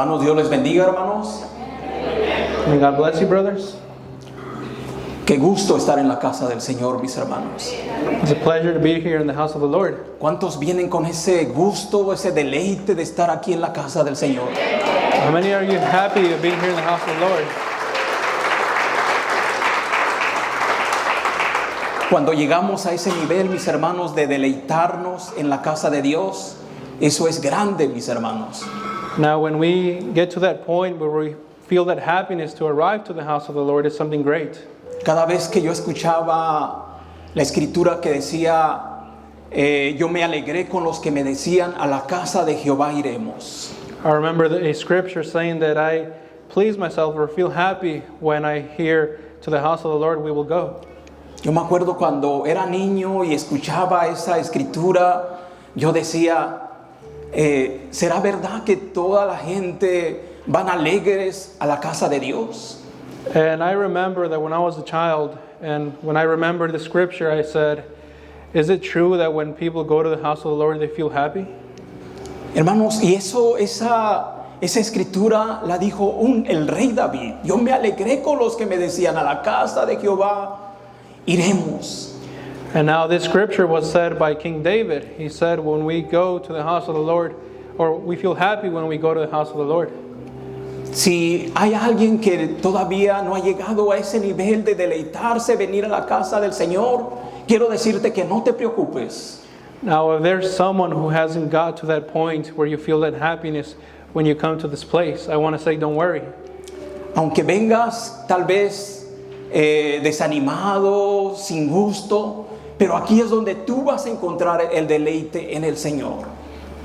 Hermanos, Dios les bendiga, hermanos. May God bless you, brothers. Qué gusto estar en la casa del Señor, mis hermanos. It's a pleasure to be here in the house of the Lord. ¿Cuántos vienen con ese gusto, ese deleite de estar aquí en la casa del Señor? How many are you happy of being here in the house of the Lord? Cuando llegamos a ese nivel, mis hermanos, de deleitarnos en la casa de Dios, eso es grande, mis hermanos. Now, when we get to that point where we feel that happiness to arrive to the house of the Lord is something great. Cada vez que yo escuchaba la escritura que decía, yo me alegré con los que me decían, a la casa de Jehová iremos. I remember a scripture saying that I please myself or feel happy when I hear to the house of the Lord we will go. Yo me acuerdo cuando era niño y escuchaba esa escritura, yo decía, ¿será verdad que toda la gente van alegres a la casa de Dios? And I remember that when I was a child, and when I remembered the scripture, I said, is it true that when people go to the house of the Lord, they feel happy? Hermanos, y esa escritura la dijo el rey David. Yo me alegré con los que me decían, a la casa de Jehová iremos. And now this scripture was said by King David. He said, when we go to the house of the Lord, or we feel happy when we go to the house of the Lord. Si hay alguien que todavía no ha llegado a ese nivel de deleitarse, venir a la casa del Señor, quiero decirte que no te preocupes. Now, if there's someone who hasn't got to that point where you feel that happiness when you come to this place, I want to say, don't worry. Aunque vengas tal vez desanimado, sin gusto, pero aquí es donde tú vas a encontrar el deleite en el Señor.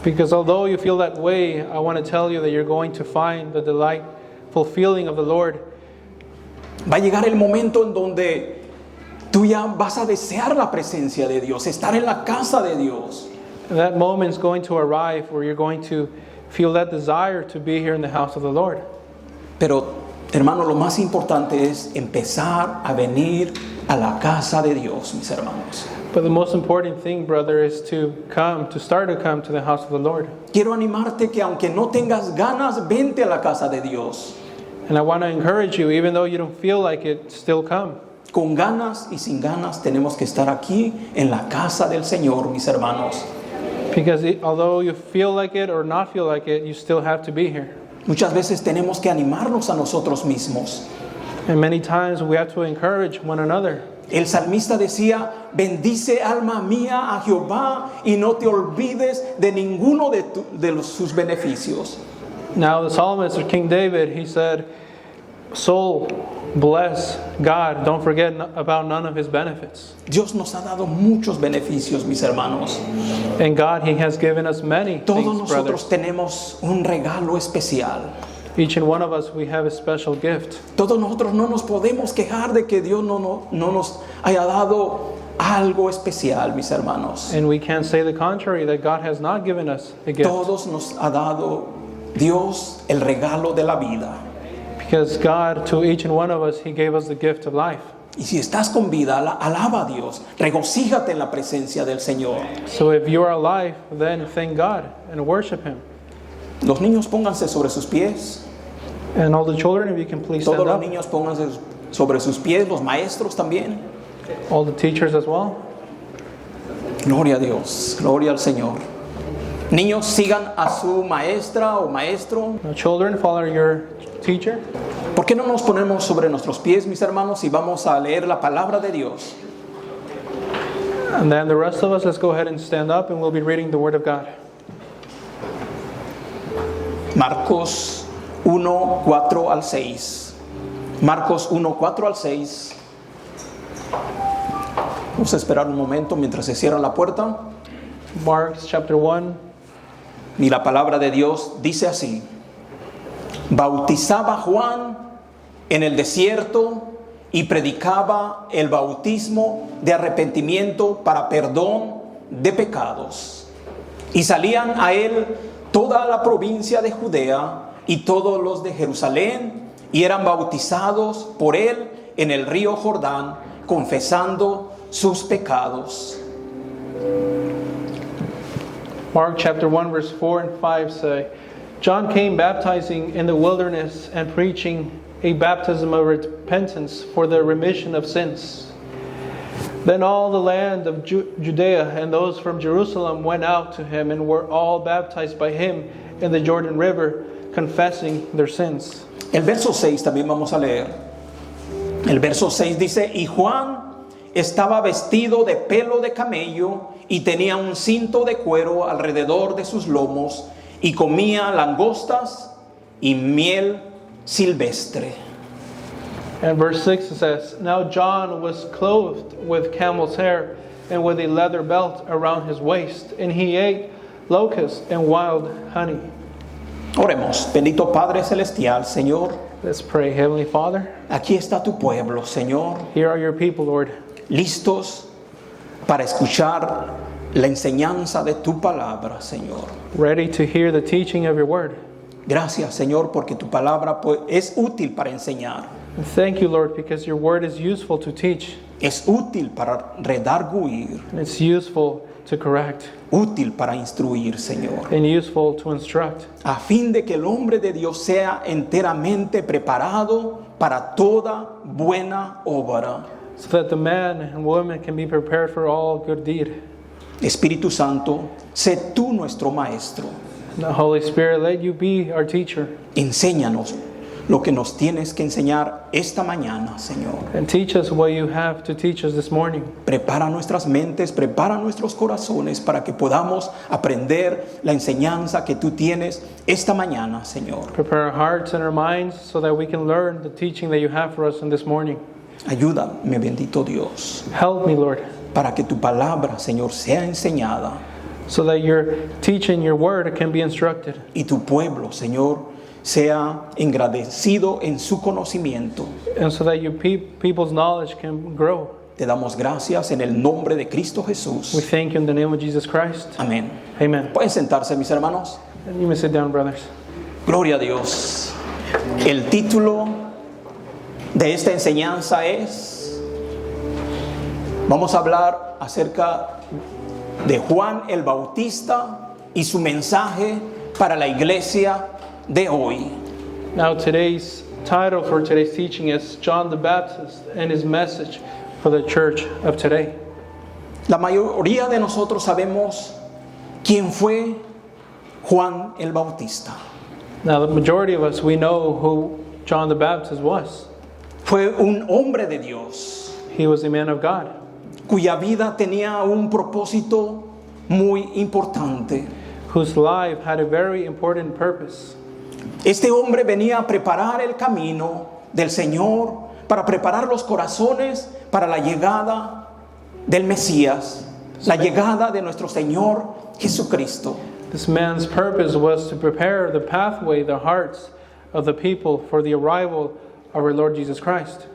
Because although you feel that way, I want to tell you that you're going to find the delightful feeling of the Lord. Va a llegar el momento en donde tú ya vas a desear la presencia de Dios, estar en la casa de Dios. And that moment is going to arrive where you're going to feel that desire to be here in the house of the Lord. Pero, hermano, lo más importante es empezar a venir a la casa de Dios, mis hermanos. But the most important thing, brother, is to start to come to the house of the Lord. Quiero animarte que aunque no tengas ganas, vente a la casa de Dios. And I want to encourage you, even though you don't feel like it, still come. Con ganas y sin ganas tenemos que estar aquí en la casa del Señor, mis hermanos. Because although you feel like it or not feel like it, you still have to be here. Muchas veces tenemos que animarnos a nosotros mismos. And many times we have to encourage one another. El salmista decía, bendice alma mía a Jehová y no te olvides de ninguno de sus beneficios. Now the psalmist, King David, he said, soul, bless God, don't forget about none of his benefits. Dios nos ha dado muchos beneficios, mis hermanos. And God, he has given us many Todos things, brothers. nosotros tenemos un regalo especial. Each and one of us, we have a special gift. Todos nosotros no nos podemos quejar de que Dios no nos haya dado algo especial, mis hermanos. And we can't say the contrary, that God has not given us a gift. Todos nos ha dado Dios el regalo de la vida. Because God, to each and one of us, he gave us the gift of life. Y si estás con vida, alaba a Dios. Regocíjate en la presencia del Señor. So if you are alive, then thank God and worship him. Los niños pónganse sobre sus pies. And all the children, if you can please stand Todos los up. niños pónganse sobre sus pies, los maestros también. All the teachers as well. Gloria a Dios, gloria al Señor. Niños, sigan a su maestra o maestro. Now, children, follow your teacher. ¿Por qué no nos ponemos sobre nuestros pies, mis hermanos, y vamos a leer la palabra de Dios? And then the rest of us, let's go ahead and stand up and we'll be reading the Word of God. Marcos 1, 4 al 6. Marcos 1, 4 al 6. Vamos a esperar un momento mientras se cierra la puerta. Mark chapter 1. Y la palabra de Dios dice así: bautizaba Juan en el desierto y predicaba el bautismo de arrepentimiento para perdón de pecados. Y salían a él toda la provincia de Judea y todos los de Jerusalén, y eran bautizados por él en el río Jordán, confesando sus pecados. Mark chapter 1 verse 4 and 5 say, John came baptizing in the wilderness and preaching a baptism of repentance for the remission of sins. Then all the land of Judea and those from Jerusalem went out to him and were all baptized by him in the Jordan River, confessing their sins. El verso 6 también vamos a leer. El verso 6 dice, y Juan estaba vestido de pelo de camello y tenía un cinto de cuero alrededor de sus lomos y comía langostas y miel silvestre. And verse 6 says, now John was clothed with camel's hair and with a leather belt around his waist, and he ate locusts and wild honey. Oremos. Bendito Padre Celestial, Señor, Let's pray. Heavenly Father, aquí está tu pueblo, Señor, here are your people, Lord, listos para escuchar la enseñanza de tu palabra, Señor. ready to hear the teaching of your word. Gracias, Señor, porque tu palabra es útil para enseñar, And thank you, Lord, because your word is useful to teach, es útil para redarguir, and it's useful to correct, útil para instruir, Señor, and useful to instruct, a fin de que el hombre de Dios sea enteramente preparado para toda buena obra. so that the man and woman can be prepared for all good deed. Espíritu Santo, sé tú nuestro maestro. And the Holy Spirit, let you be our teacher, Enséñanos lo que nos tienes que enseñar esta mañana, Señor. and teach us what you have to teach us this morning. Prepara nuestras mentes, prepara nuestros corazones para que podamos aprender la enseñanza que tú tienes esta mañana, Señor. Prepare our hearts and our minds so that we can learn the teaching that you have for us in this morning. Ayúdame, bendito Dios, Help me, Lord, para que tu palabra, Señor, sea enseñada so that your teaching, your word can be instructed, y tu pueblo, Señor, sea engrandecido en su conocimiento. and so that your people's knowledge can grow. Te damos gracias en el nombre de Cristo We Jesús. thank you in the name of Jesus Christ. Amén. Amen. Pueden sentarse, mis hermanos. And you may sit down, brothers. Gloria a Dios. El título de esta enseñanza es, vamos a hablar acerca de Juan el Bautista y su mensaje para la iglesia de hoy. Now, today's title for today's teaching is John the Baptist and his message for the church of today. La mayoría de nosotros sabemos quién fue Juan el Bautista. Now, the majority of us, we know who John the Baptist was. Fue un hombre de Dios He was a man of God cuya vida tenía un propósito muy importante. whose life had a very important purpose. Este hombre venía a preparar el camino del Señor, para preparar los corazones para la llegada del Mesías, la llegada de nuestro Señor Jesucristo. This man's purpose was to prepare the pathway, the hearts of the people for the arrival of our Lord Jesus Christ.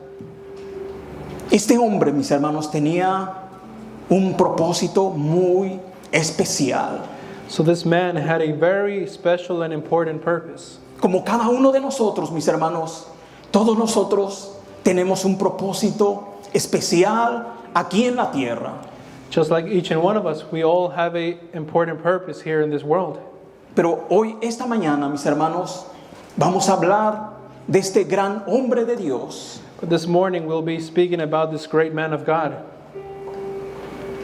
Este hombre, mis hermanos, tenía un propósito muy especial. So this man had a very special and important purpose. Como cada uno de nosotros, mis hermanos, todos nosotros tenemos un propósito especial aquí en la tierra. Just like each and one of us, we all have an important purpose here in this world. Pero hoy, esta mañana, mis hermanos, vamos a hablar de este gran hombre de Dios. But this morning we'll be speaking about this great man of God.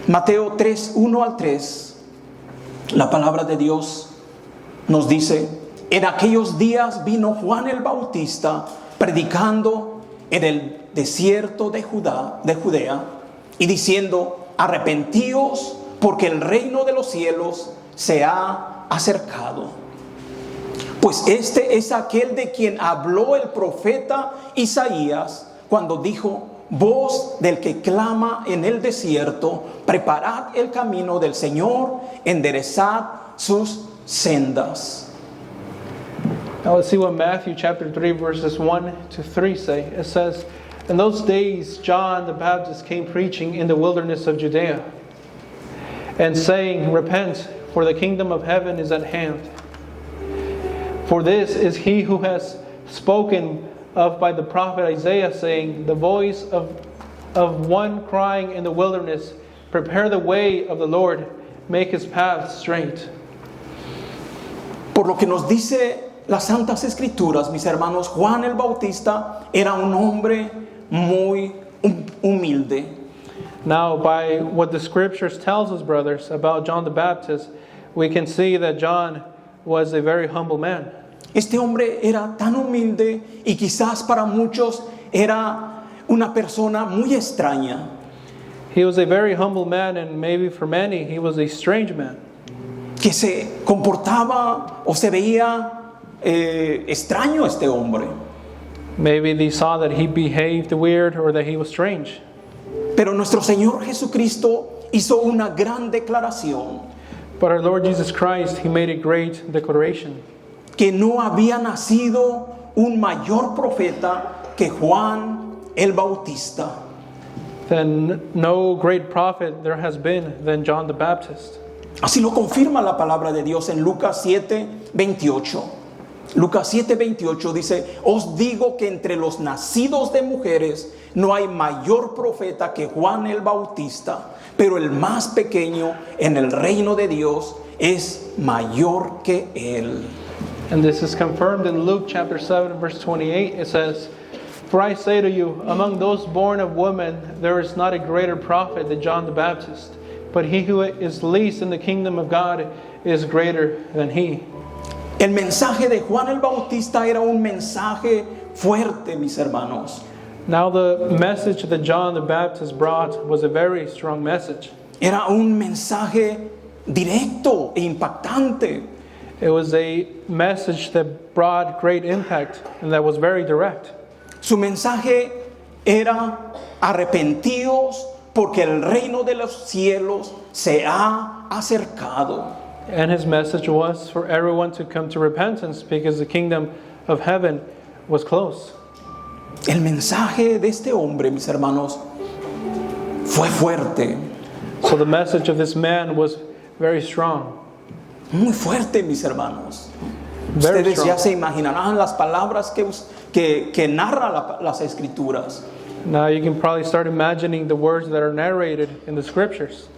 Mateo 3, 1 al 3, la palabra de Dios nos dice, en aquellos días vino Juan el Bautista predicando en el desierto de Judea y diciendo, arrepentíos porque el reino de los cielos se ha acercado. Pues este es aquel de quien habló el profeta Isaías cuando dijo, voz del que clama en el desierto, preparad el camino del Señor, enderezad sus sendas. Now let's see what Matthew chapter 3 verses 1 to 3 say. It says, in those days John the Baptist came preaching in the wilderness of Judea and saying, repent, for the kingdom of heaven is at hand. For this is he who has spoken of by the prophet Isaiah, saying, the voice of one crying in the wilderness, prepare the way of the Lord, make his path straight. Por lo que nos dice las Santas Escrituras, mis hermanos, Juan el Bautista era un hombre muy humilde. Now, by what the scriptures tells us, brothers, about John the Baptist, we can see that John was a very humble man. Este hombre era tan humilde y quizás para muchos era una persona muy extraña. He was a very humble man, and maybe for many, he was a strange man. Que se comportaba o se veía extraño este hombre. Maybe they saw that he behaved weird or that he was strange. Pero nuestro Señor Jesucristo hizo una gran declaración, But our Lord Jesus Christ, he made a great declaration que no había nacido un mayor profeta que Juan el Bautista. that no great prophet there has been than John the Baptist. Así lo confirma la palabra de Dios en Lucas 7:28. Lucas 7:28 dice: os digo que entre los nacidos de mujeres no hay mayor profeta que Juan el Bautista, pero el más pequeño en el reino de Dios es mayor que él. And this is confirmed in Luke chapter 7 verse 28. It says, "For I say to you, among those born of women, there is not a greater prophet than John the Baptist. But he who is least in the kingdom of God is greater than he." El mensaje de Juan el Bautista era un mensaje fuerte, mis hermanos. Now the message that John the Baptist brought was a very strong message. Era un mensaje directo e impactante. It was a message that brought great impact and that was very direct. Su mensaje era: arrepentidos porque el reino de los cielos se ha acercado. And his message was for everyone to come to repentance because the kingdom of heaven was close. El mensaje de este hombre, mis hermanos, fue fuerte, So the message of this man was very strong. muy fuerte, mis hermanos. Very Ustedes ya strong. se imaginarán las palabras que narra las Escrituras. Now you can probably start imagining the words that are narrated in the scriptures.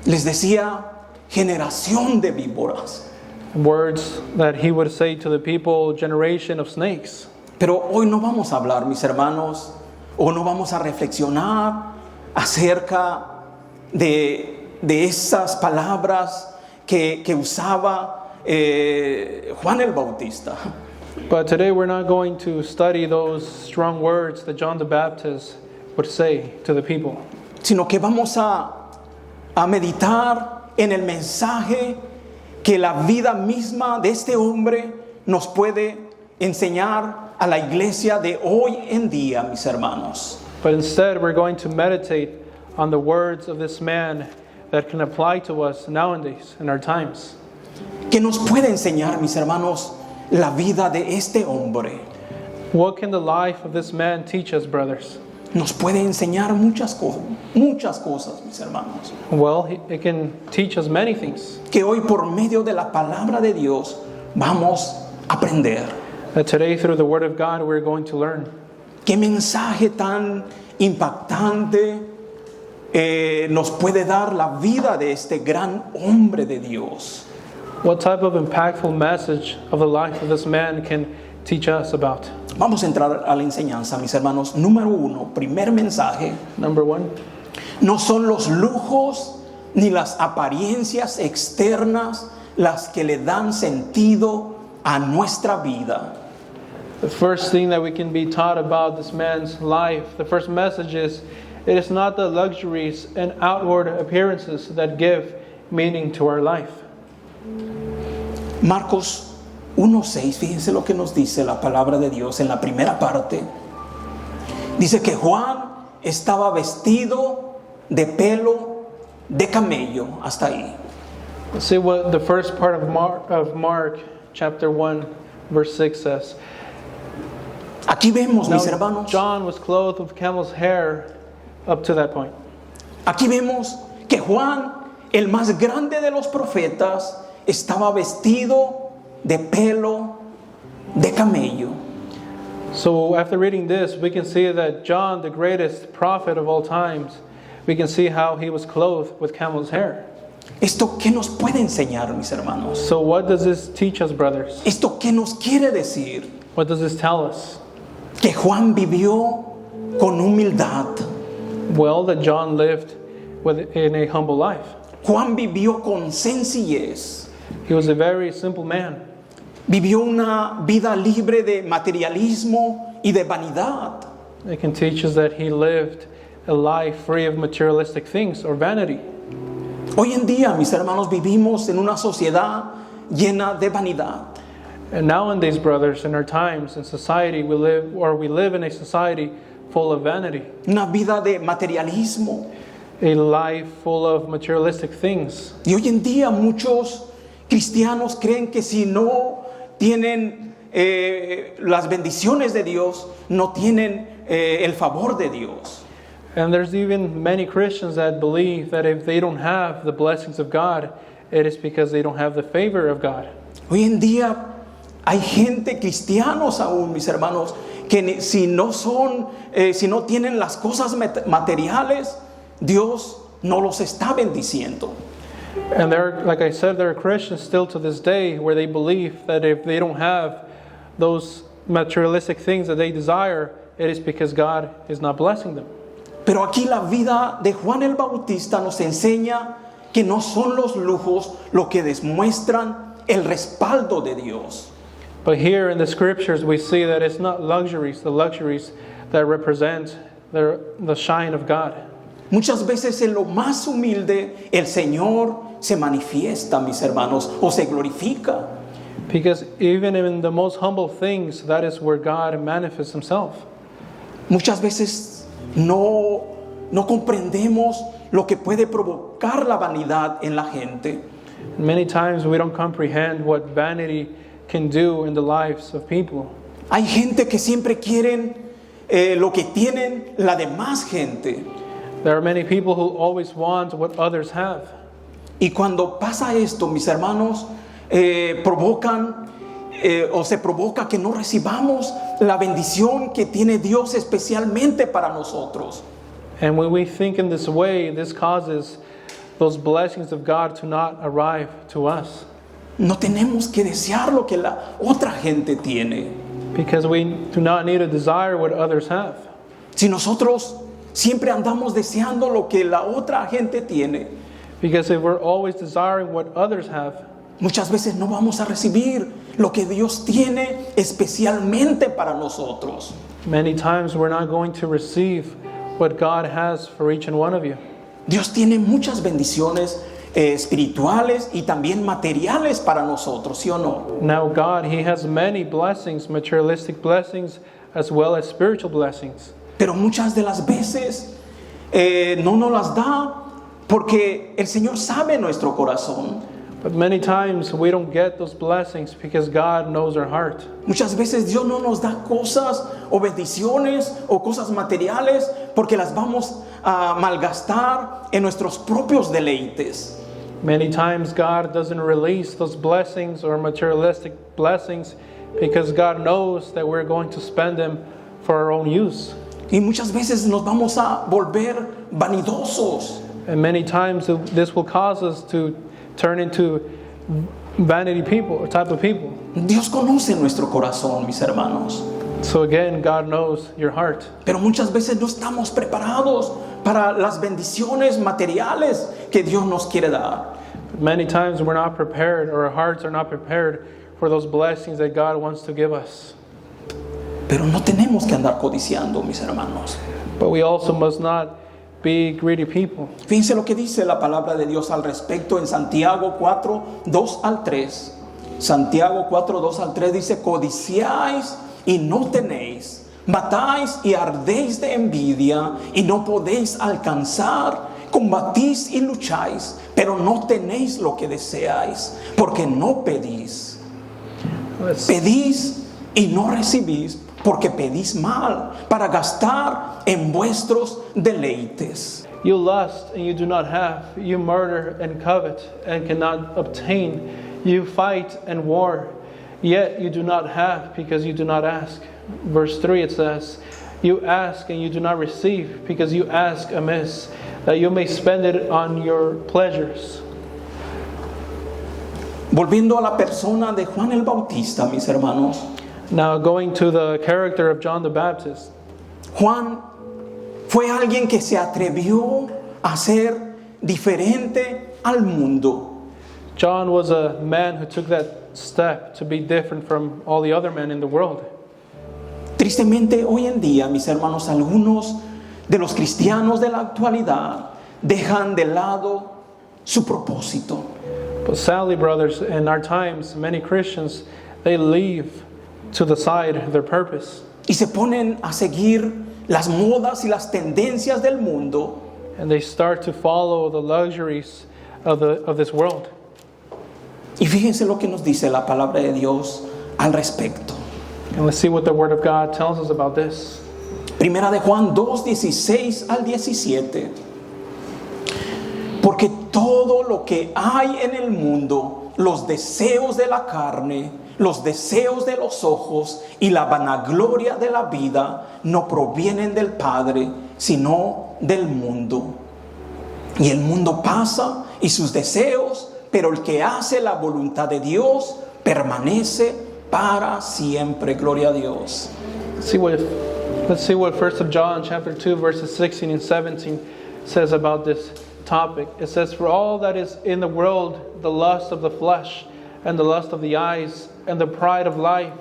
Les decía: generación de víboras. Words that he would say to the people, generation of snakes. Pero hoy no vamos a hablar, mis hermanos, o no vamos a reflexionar acerca de esas palabras que usaba Juan el Bautista. But today we're not going to study those strong words that John the Baptist would say to the people. Sino que vamos a meditar en el mensaje que la vida misma de este hombre nos puede enseñar a la iglesia de hoy en día, mis hermanos. But instead we're going to meditate on the words of this man that can apply to us nowadays in our times. Que nos puede enseñar, mis hermanos, la vida de este hombre. What can the life of this man teach us, brothers? Nos puede enseñar muchas cosas, mis hermanos. Well, it can teach us many things. Que hoy por medio de la palabra de Dios vamos a aprender. That today through the Word of God we're going to learn. Qué mensaje tan impactante nos puede dar la vida de este gran hombre de Dios. What type of impactful message of the life of this man can teach us about? Vamos a entrar a la enseñanza, mis hermanos. Número 1, primer mensaje. Number one, No son los lujos ni las apariencias externas las que le dan sentido a nuestra vida. the first thing that we can be taught about this man's life, the first message is, it is not the luxuries and outward appearances that give meaning to our life. Marcos 1:6, fíjense lo que nos dice la palabra de Dios en la primera parte. Dice que Juan estaba vestido de pelo de camello. Hasta ahí. Let's see what the first part of Mark chapter 1 verse 6 says. Aquí vemos, mis Now, hermanos, John was clothed with camel's hair up to that point. aquí vemos que Juan, el más grande de los profetas, estaba vestido de pelo de camello. So after reading this, we can see that John, the greatest prophet of all times, we can see how he was clothed with camel's hair. ¿Esto qué nos puede enseñar, mis hermanos? So what does this teach us, brothers? ¿Esto qué nos quiere decir? What does this tell us? Que Juan vivió con humildad. Well, that John lived in a humble life. Juan vivió con sencillez. He was a very simple man. Vivió una vida libre de materialismo y de vanidad. It can teach us that he lived a life free of materialistic things or vanity. Hoy en día, mis hermanos, vivimos en una sociedad llena de vanidad. And nowadays, brothers, in our times, in society, we live in a society full of vanity. Una vida de materialismo. A life full of materialistic things. Y hoy en día muchos cristianos creen que si no tienen las bendiciones de Dios, no tienen el favor de Dios. And there's even many Christians that believe that if they don't have the blessings of God, it is because they don't have the favor of God. Hoy en día hay gente, cristianos aún, mis hermanos, que si no tienen las cosas materiales, Dios no los está bendiciendo. And there, like I said, there are Christians still to this day where they believe that if they don't have those materialistic things that they desire, it is because God is not blessing them. Pero aquí la vida de Juan el Bautista nos enseña que no son los lujos lo que demuestran el respaldo de Dios. But here in the scriptures we see that it's not the luxuries that represent the shine of God. Muchas veces en lo más humilde el Señor se manifiesta, mis hermanos, o se glorifica. Because even in the most humble things, that is where God manifests himself. Muchas veces no comprendemos lo que puede provocar la vanidad en la gente. Many times we don't comprehend what vanity can do in the lives of people. Hay gente que siempre quieren lo que tienen la demás gente. There are many people who always want what others have. Y cuando pasa esto, mis hermanos, se provoca que no recibamos la bendición que tiene Dios especialmente para nosotros. And when we think in this way, this causes those blessings of God to not arrive to us. No tenemos que desear lo que la otra gente tiene. Because we do not need to desire what others have. Si nosotros siempre andamos deseando lo que la otra gente tiene, Because if we're always desiring what others have, muchas veces no vamos a recibir lo que Dios tiene especialmente para nosotros. many times we're not going to receive what God has for each and one of you. Dios tiene muchas bendiciones espirituales y también materiales para nosotros, ¿sí o no? Now God, He has many blessings, materialistic blessings, as well as spiritual blessings. Pero muchas de las veces no nos las da porque el Señor sabe nuestro corazón. But many times we don't get those blessings because God knows our heart. Muchas veces Dios no nos da cosas o bendiciones o cosas materiales porque las vamos a malgastar en nuestros propios deleites. Many times God doesn't release those blessings or materialistic blessings because God knows that we're going to spend them for our own use. Y muchas veces nos vamos a volver vanidosos. And many times this will cause us to turn into vanity people or type of people. Dios conoce nuestro corazón, mis hermanos. So again, God knows your heart. Pero muchas veces no estamos preparados para las bendiciones materiales que Dios nos quiere dar. Many times we're not prepared, or our hearts are not prepared for those blessings that God wants to give us. Pero no tenemos que andar codiciando, mis hermanos. But we also must not be greedy people. Fíjense lo que dice la palabra de Dios al respecto en Santiago 4, 2 al 3. Santiago 4, 2 al 3 dice: codiciáis y no tenéis, matáis y ardéis de envidia y no podéis alcanzar, combatís y lucháis, pero no tenéis lo que deseáis, porque no pedís. Pedís y no recibís, porque pedís mal, para gastar en vuestros deleites. You lust and you do not have. You murder and covet and cannot obtain. You fight and war, yet you do not have because you do not ask. Verse 3 it says, you ask and you do not receive because you ask amiss, that you may spend it on your pleasures. Volviendo a la persona de Juan el Bautista, mis hermanos. Now, going to the character of John the Baptist, Juan fue alguien que se atrevió a ser diferente al mundo. John was a man who took that step to be different from all the other men in the world. Tristemente, hoy en día, mis hermanos, algunos de los cristianos de la actualidad dejan de lado su propósito. But sadly, brothers, in our times, many Christians, they leave to the side their purpose. Y se ponen a seguir las modas y las tendencias del mundo. And they start to follow the luxuries of this world. Y fíjense lo que nos dice la palabra de Dios al respecto. And let's see what the Word of God tells us about this. Primera de Juan 2, 16 al 17. Porque todo lo que hay en el mundo, los deseos de la carne, los deseos de los ojos y la vanagloria de la vida, no provienen del Padre, sino del mundo. Y el mundo pasa y sus deseos, pero el que hace la voluntad de Dios permanece para siempre. Gloria a Dios. Let's see what 1 John chapter 2 verses 16 and 17 says about this topic. It says, "For all that is in the world, the lust of the flesh and the lust of the eyes and the pride of life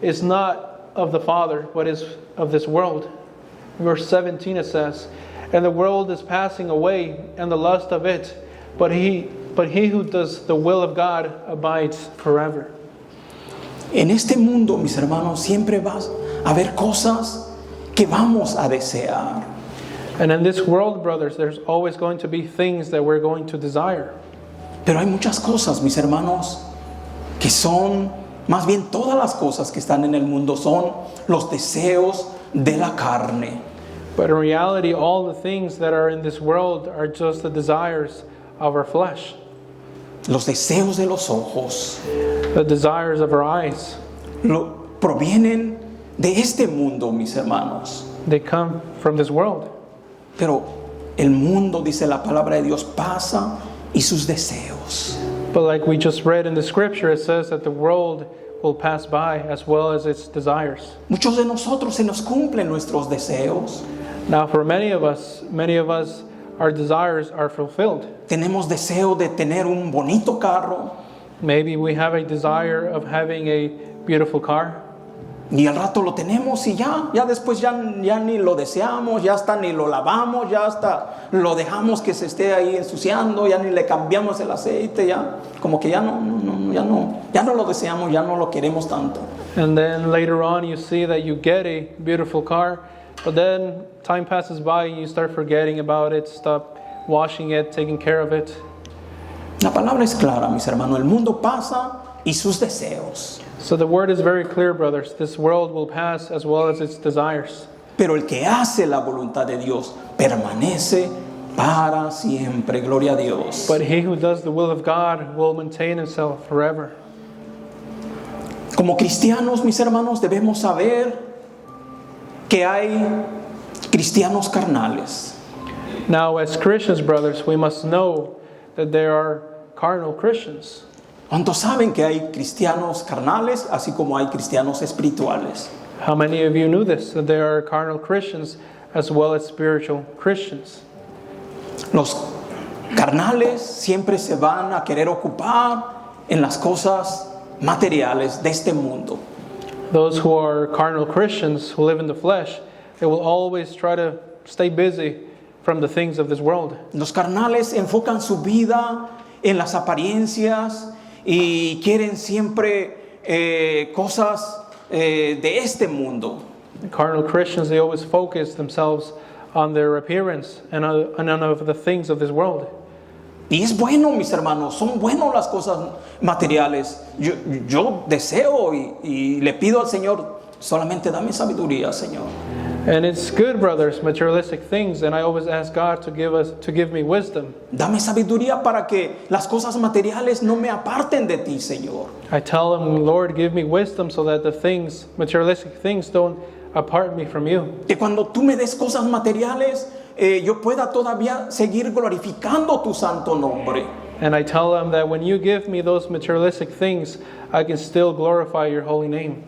is not of the Father, but is of this world." Verse 17 it says, "And the world is passing away and the lust of it, but he who does the will of God abides forever." En este mundo, mis hermanos, siempre va a haber cosas que vamos a desear. And in this world, brothers, there's always going to be things that we're going to desire. Pero hay muchas cosas, mis hermanos, que son, más bien todas las cosas que están en el mundo son los deseos de la carne. But in reality, all the things that are in this world are just the desires of our flesh, Los deseos de los ojos the desires of our eyes. provienen de este mundo, mis hermanos. They come from this world. Pero el mundo, dice la palabra de Dios, pasa y sus deseos. But like we just read in the scripture, it says that the world will pass by as well as its desires. Muchos de nosotros se nos cumplen nuestros deseos. Now, for many of us, our desires are fulfilled. Tenemos deseo de tener un bonito carro Maybe we have a desire of having a beautiful car, y al rato lo tenemos y ya después ya ni lo deseamos, ya hasta ni lo lavamos, ya hasta lo dejamos que se esté ahí ensuciando, ya ni le cambiamos el aceite, ya como que ya no lo deseamos, ya no lo queremos tanto. and then later on you see that you get a beautiful car, but then time passes by and you start forgetting about it, stop washing it, taking care of it. La palabra es clara, mis hermanos, el mundo pasa y sus deseos, So the word is very clear, brothers. This world will pass as well as its desires. pero el que hace la voluntad de Dios permanece para siempre. Gloria a Dios. But he who does the will of God will maintain himself forever. Como cristianos, mis hermanos, debemos saber que hay cristianos carnales. Now, as Christians, brothers, we must know that there are carnal Christians. ¿Cuántos saben que hay cristianos carnales así como hay cristianos espirituales? How many of you knew this? That there are carnal Christians as well as spiritual Christians. Los carnales siempre se van a querer ocupar en las cosas materiales de este mundo. Those who are carnal Christians who live in the flesh, they will always try to stay busy from the things of this world. Los carnales enfocan su vida en las apariencias y quieren siempre cosas de este mundo. Carnal Christians, they always focus themselves on their appearance and on of the things of this world. Y es bueno, mis hermanos, son buenas las cosas materiales. Yo deseo y le pido al Señor, solamente dame sabiduría, Señor. And it's good, brothers, materialistic things, and I always ask God to give me wisdom. Dame sabiduría para que las cosas materiales no me aparten de ti, Señor. I tell him, Lord, give me wisdom so that the things, materialistic things, don't apart me from you. Que cuando tú me des cosas materiales, yo pueda todavía seguir glorificando tu santo nombre. And I tell them that when you give me those materialistic things, I can still glorify your holy name.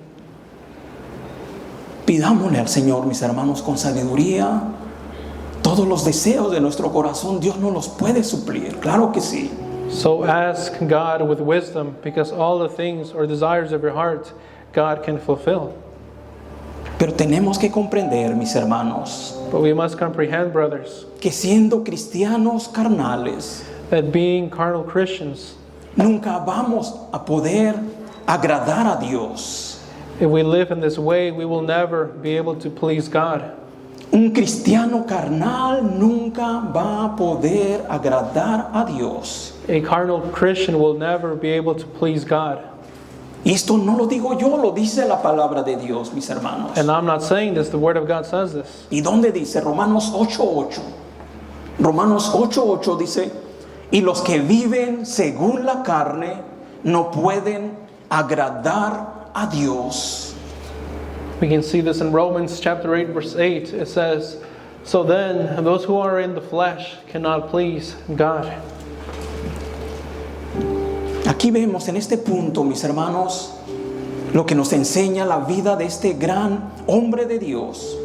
Pidámosle al Señor, mis hermanos, con sabiduría. Todos los deseos de nuestro corazón, Dios no los puede suplir. Claro que sí. So ask God with wisdom, because all the things or desires of your heart, God can fulfill. Pero tenemos que comprender, mis hermanos, But we must comprehend, brothers, que siendo cristianos carnales, that being carnal Christians, nunca vamos a poder agradar a Dios. if we live in this way, we will never be able to please God. Un cristiano carnal nunca va a poder agradar a Dios. A carnal Christian will never be able to please God. Y esto no lo digo yo, lo dice la palabra de Dios, mis hermanos. And I'm not saying this, the Word of God says this. ¿Y dónde dice? Romanos 8:8. Romanos 8:8 dice, y los que viven según la carne no pueden agradar a Dios. We can see this in Romans chapter 8, verse 8. It says, so then, those who are in the flesh cannot please God. Aquí vemos en este punto, mis hermanos, lo que nos enseña la vida de este gran hombre de Dios.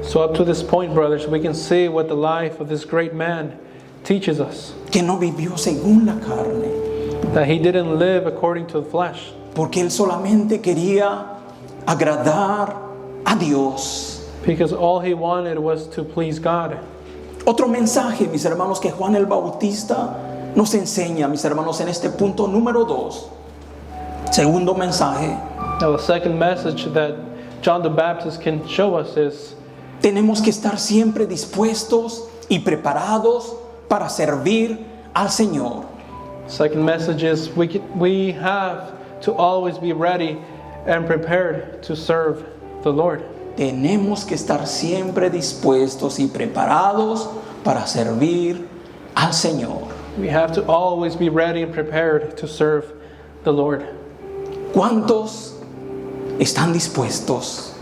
So up to this point, brothers, we can see what the life of this great man teaches us. Que no vivió según la carne, That he didn't live according to the flesh. porque él solamente quería agradar a Dios. Because all he wanted was to please God. Otro mensaje, mis hermanos, que Juan el Bautista nos enseña, mis hermanos, en este punto número 2. Segundo mensaje, Now the second message that John the Baptist can show us is tenemos que estar siempre dispuestos y preparados para servir al Señor. second message is we have to always be ready and prepared to serve the Lord. Tenemos que estar siempre dispuestos y preparados para servir al Señor. We have to always be ready and prepared to serve the Lord. ¿Cuántos están dispuestos?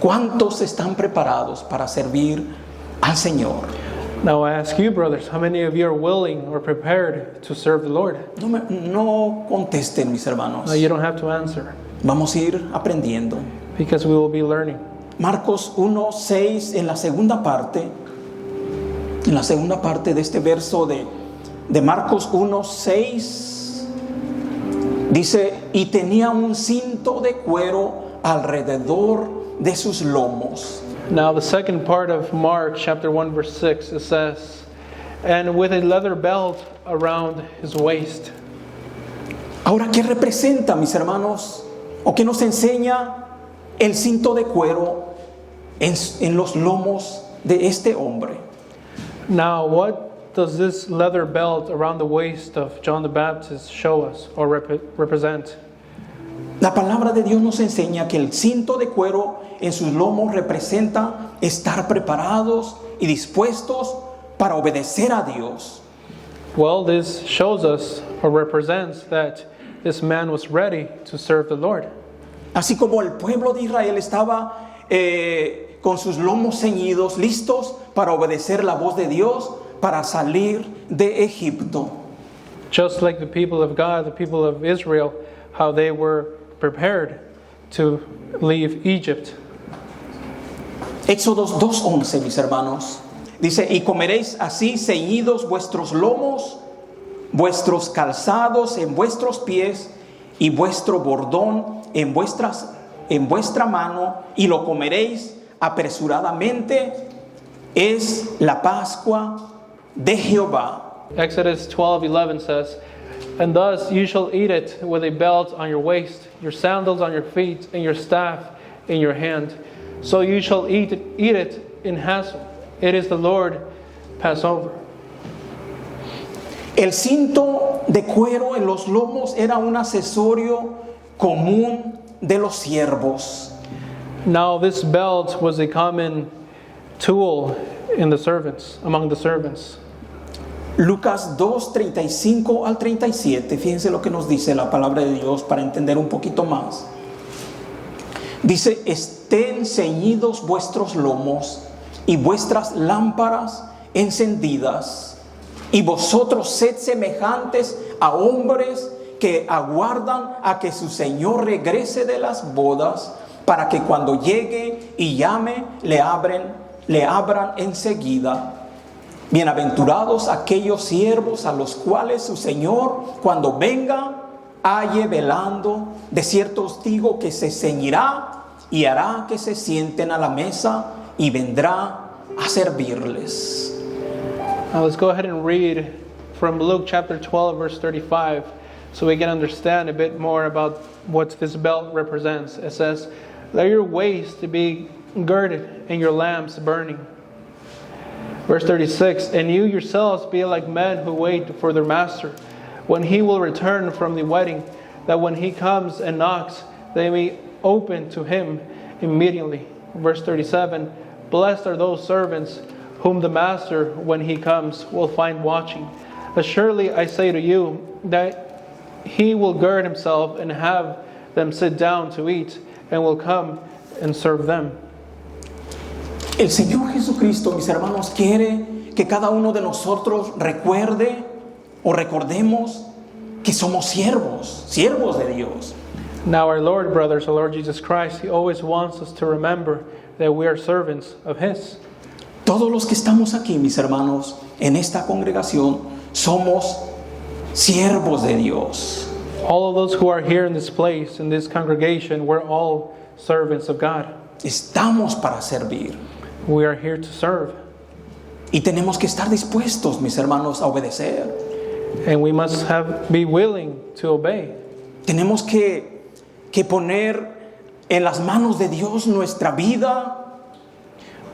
¿Cuántos están preparados para servir al Señor? Now I ask you, brothers, how many of you are willing or prepared to serve the Lord? No contesten, mis hermanos. No, you don't have to answer, Vamos a ir aprendiendo. because we will be learning. Marcos 1:6, en la segunda parte de este verso de Marcos 1:6, dice, y tenía un cinto de cuero alrededor de sus lomos. Now the second part of Mark chapter 1 verse 6, it says, and with a leather belt around his waist. Ahora, ¿qué representa, mis hermanos? ¿O qué nos enseña el cinto de cuero en los lomos de este hombre? Now what does this leather belt around the waist of John the Baptist show us or represent? La palabra de Dios nos enseña que el cinto de cuero en sus lomos representa estar preparados y dispuestos para obedecer a Dios. Well, this shows us or represents that this man was ready to serve the Lord. Así como el pueblo de Israel estaba con sus lomos ceñidos, listos para obedecer la voz de Dios, para salir de Egipto. Just like the people of God, the people of Israel, how they were prepared to leave Egypt. Éxodos 2:11, mis hermanos, dice, y comeréis así ceñidos vuestros lomos, vuestros calzados en vuestros pies, y vuestro bordón en vuestra mano, y lo comeréis apresuradamente, es la Pascua de Jehová. Exodus 12:11 says, and thus you shall eat it with a belt on your waist, your sandals on your feet, and your staff in your hand. So you shall eat it in haste. It is the Lord Passover. El cinto de cuero en los lomos era un accesorio común de los siervos. Now this belt was a common tool in the servants, among the servants. Lucas 2:35 al 37, fíjense lo que nos dice la palabra de Dios para entender un poquito más. Dice, estén ceñidos vuestros lomos y vuestras lámparas encendidas. Y vosotros sed semejantes a hombres que aguardan a que su Señor regrese de las bodas, para que cuando llegue y llame, le abran enseguida. Bienaventurados aquellos siervos a los cuales su Señor, cuando venga, halle velando. De cierto os digo que se ceñirá y hará que se sienten a la mesa y vendrá a servirles. Now let's go ahead and read from Luke chapter 12, verse 35, so we can understand a bit more about what this belt represents. It says, "Let your waist be girded and your lamps burning." Verse 36, "And you yourselves be like men who wait for their master, when he will return from the wedding, that when he comes and knocks, they may open to him immediately." Verse 37, "Blessed are those servants whom the master, when he comes, will find watching. Assuredly I say to you, that he will gird himself and have them sit down to eat, and will come and serve them." El Señor Jesucristo, mis hermanos, quiere que cada uno de nosotros recuerde o recordemos que somos siervos de Dios. Now our Lord, brothers, our Lord Jesus Christ, He always wants us to remember that we are servants of His. Todos los que estamos aquí, mis hermanos, en esta congregación, somos siervos de Dios. All of those who are here in this place, in this congregation, we're all servants of God. Estamos para servir. We are here to serve. Y tenemos que estar dispuestos, mis hermanos, a obedecer. And we must be willing to obey. Tenemos que poner en las manos de Dios nuestra vida.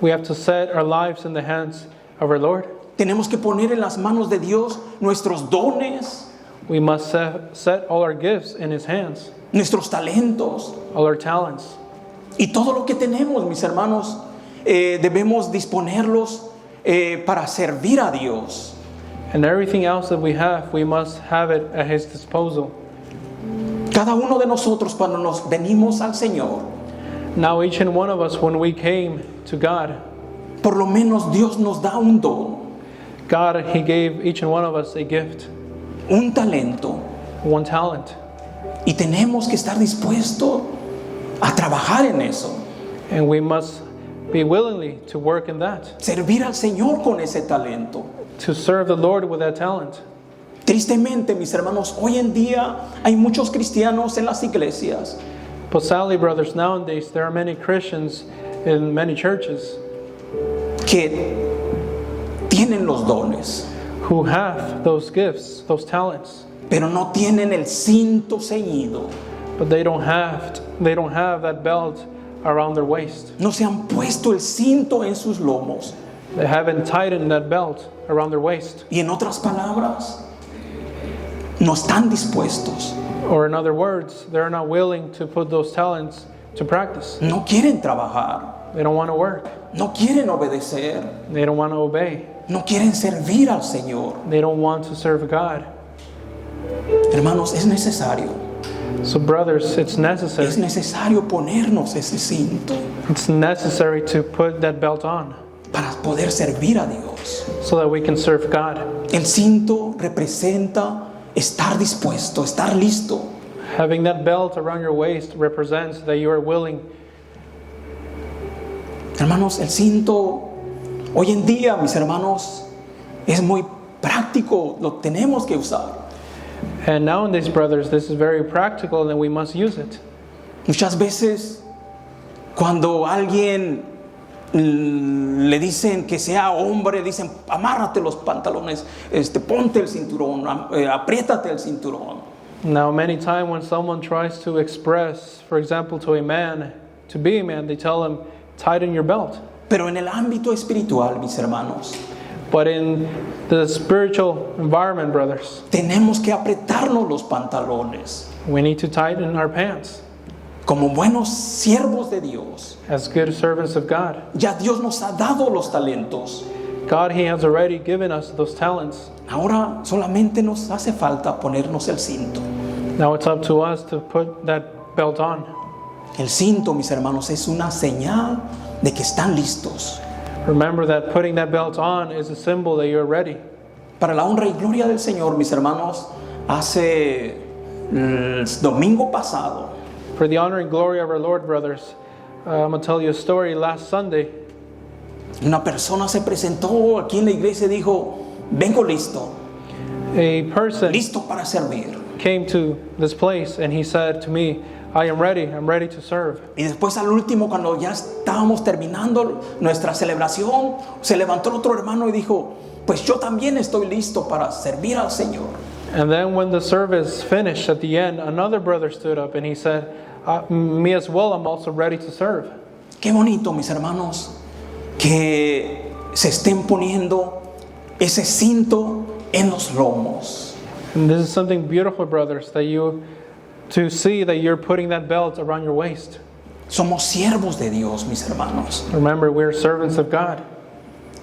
We have to set our lives in the hands of our Lord. Tenemos que poner en las manos de Dios nuestros dones, We must set all our gifts in His hands, nuestros talentos all our talents. y todo lo que tenemos, mis hermanos, debemos disponerlos para servir a Dios. And everything else that we have, we must have it at His disposal. Cada uno de nosotros, cuando nos venimos al Señor, Now each and one of us, when we came to God, por lo menos Dios nos da un don, God, He gave each and one of us a gift, un talento, one talent. y tenemos que estar dispuestos a trabajar en eso, And we must be willingly to work in that, servir al Señor con ese talento. to serve the Lord with that talent. Tristemente, mis hermanos, hoy en día hay muchos cristianos en las iglesias But sadly, brothers, nowadays there are many Christians in many churches que tienen los dones, who have those gifts, those talents, pero no tienen el cinto ceñido, but they don't have that belt around their waist. no se han puesto el cinto en sus lomos. They haven't tightened that belt around their waist. Y en otras palabras, no están dispuestos, Or in other words, they're not willing to put those talents to practice. no quieren trabajar, They don't want to work. no quieren obedecer, They don't want to obey. no quieren servir al Señor. They don't want to serve God. Hermanos, es necesario So brothers, it's necessary. Es necesario ponernos ese cinto It's necessary to put that belt on para poder servir a Dios. so that we can serve God. El cinto representa estar dispuesto, estar listo. Having that belt around your waist represents that you are willing. Hermanos, el cinto hoy en día, mis hermanos, es muy práctico, lo tenemos que usar. And nowadays, brothers, this is very practical and we must use it. Muchas veces cuando alguien le dicen que sea hombre, dicen amárrate los pantalones, ponte el cinturón, apriétate el cinturón. Now, many times when someone tries to express, for example, to a man, to be a man, they tell him, tighten your belt. Pero en el ámbito espiritual, mis hermanos, But in the spiritual environment, brothers, tenemos que apretarnos los pantalones. we need to tighten our pants Como buenos siervos de Dios, as good servants of God. ya Dios nos ha dado los talentos. God, He has already given us those talents. Ahora solamente nos hace falta ponernos el cinto. Now it's up to us to put that belt on. El cinto, mis hermanos, es una señal de que están listos. Remember that putting that belt on is a symbol that you're ready. Para la honra y gloria del Señor, mis hermanos, hace el domingo pasado, For the honor and glory of our Lord, brothers, I'm going to tell you a story. Last Sunday, una persona se presentó aquí en la iglesia y dijo, vengo listo, a person listo para servir. came to this place and he said to me, I'm ready to serve. Y después al último, cuando ya estábamos terminando nuestra celebración, se levantó el otro hermano y dijo, pues yo también estoy listo para servir al Señor. And then when the service finished at the end, another brother stood up and he said, me as well, I'm also ready to serve. Qué bonito, mis hermanos, que se estén poniendo ese cinto en los lomos. And this is something beautiful, brothers, to see that you're putting that belt around your waist. Somos siervos de Dios, mis hermanos. Remember, we're servants of God.